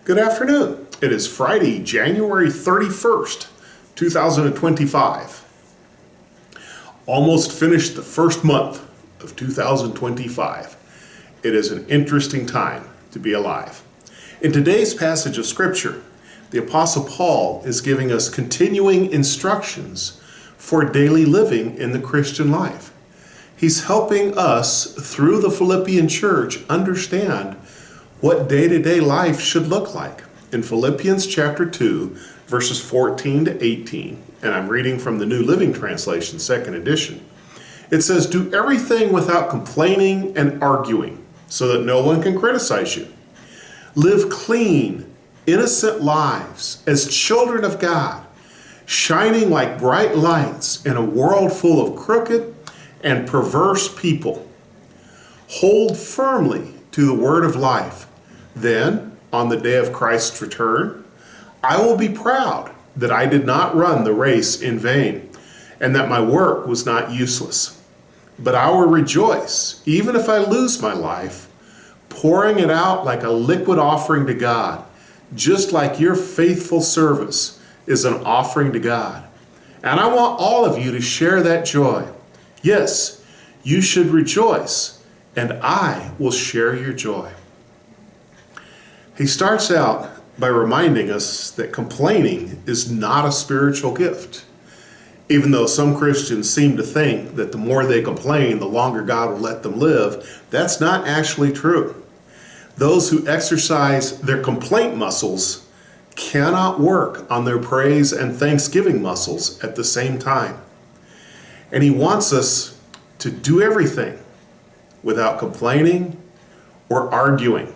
Good afternoon. It is Friday, January 31st, 2025. Almost finished the first month of 2025. It is an interesting time to be alive. In today's passage of Scripture, the Apostle Paul is giving us continuing instructions for daily living in the Christian life. He's helping us, through the Philippian church, understand what day-to-day life should look like. In Philippians chapter 2, verses 14 to 18, and I'm reading from the New Living Translation, second edition, it says, "Do everything without complaining and arguing, so that no one can criticize you. Live clean, innocent lives as children of God, shining like bright lights in a world full of crooked and perverse people. Hold firmly to the word of life. Then, on the day of Christ's return, I will be proud that I did not run the race in vain, and that my work was not useless. But I will rejoice, even if I lose my life, pouring it out like a liquid offering to God, just like your faithful service is an offering to God. And I want all of you to share that joy. Yes, you should rejoice, and I will share your joy." He starts out by reminding us that complaining is not a spiritual gift. Even though some Christians seem to think that the more they complain, the longer God will let them live, that's not actually true. Those who exercise their complaint muscles cannot work on their praise and thanksgiving muscles at the same time. And he wants us to do everything without complaining or arguing.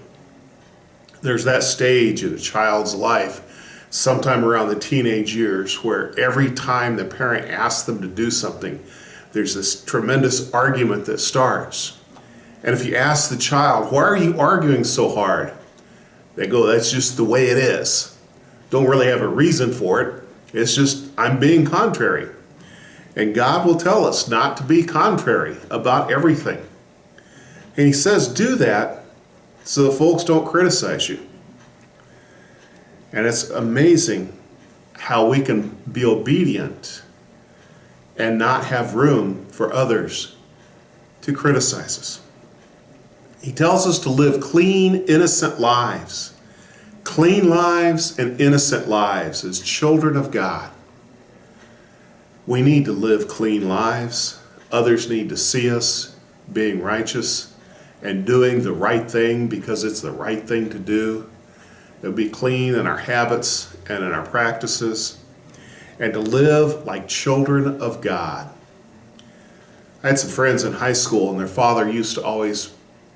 There's that stage in a child's life, sometime around the teenage years, where every time the parent asks them to do something, there's this tremendous argument that starts. And if you ask the child, "Why are you arguing so hard?" they go, "That's just the way it is. Don't really have a reason for it. It's just, I'm being contrary." And God will tell us not to be contrary about everything. And he says, do that so the folks don't criticize you. And it's amazing how we can be obedient and not have room for others to criticize us. He tells us to live clean, innocent lives. Clean lives and innocent lives as children of God. We need to live clean lives. Others need to see us being righteous and doing the right thing because it's the right thing to do. To be clean in our habits and in our practices, and to live like children of God. I had some friends in high school, and their father used to always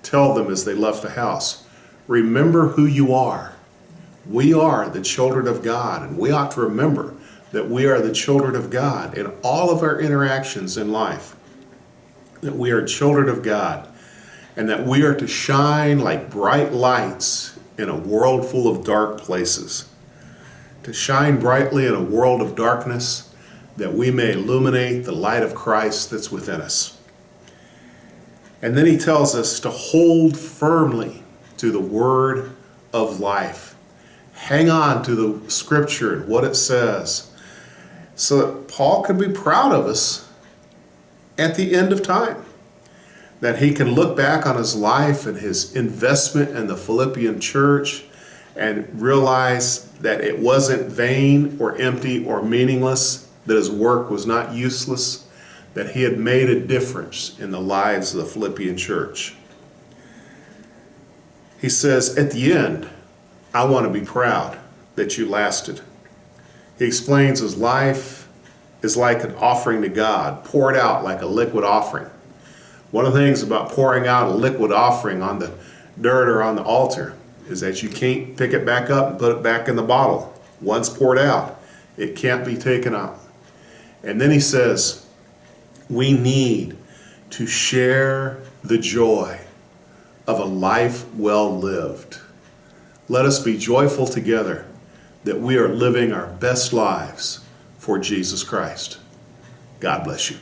tell them as they left the house, "Remember who you are. We are the children of God, and we ought to remember that we are the children of God in all of our interactions in life. That we are children of God, and that we are to shine like bright lights in a world full of dark places. To shine brightly in a world of darkness, that we may illuminate the light of Christ that's within us." And then he tells us to hold firmly to the word of life. Hang on to the scripture and what it says, so that Paul can be proud of us at the end of time. That he can look back on his life and his investment in the Philippian church and realize that it wasn't vain or empty or meaningless, that his work was not useless, that he had made a difference in the lives of the Philippian church. He says, at the end, I want to be proud that you lasted. He explains his life is like an offering to God, poured out like a liquid offering. One of the things about pouring out a liquid offering on the dirt or on the altar is that you can't pick it back up and put it back in the bottle. Once poured out, it can't be taken out. And then he says, we need to share the joy of a life well lived. Let us be joyful together that we are living our best lives for Jesus Christ. God bless you.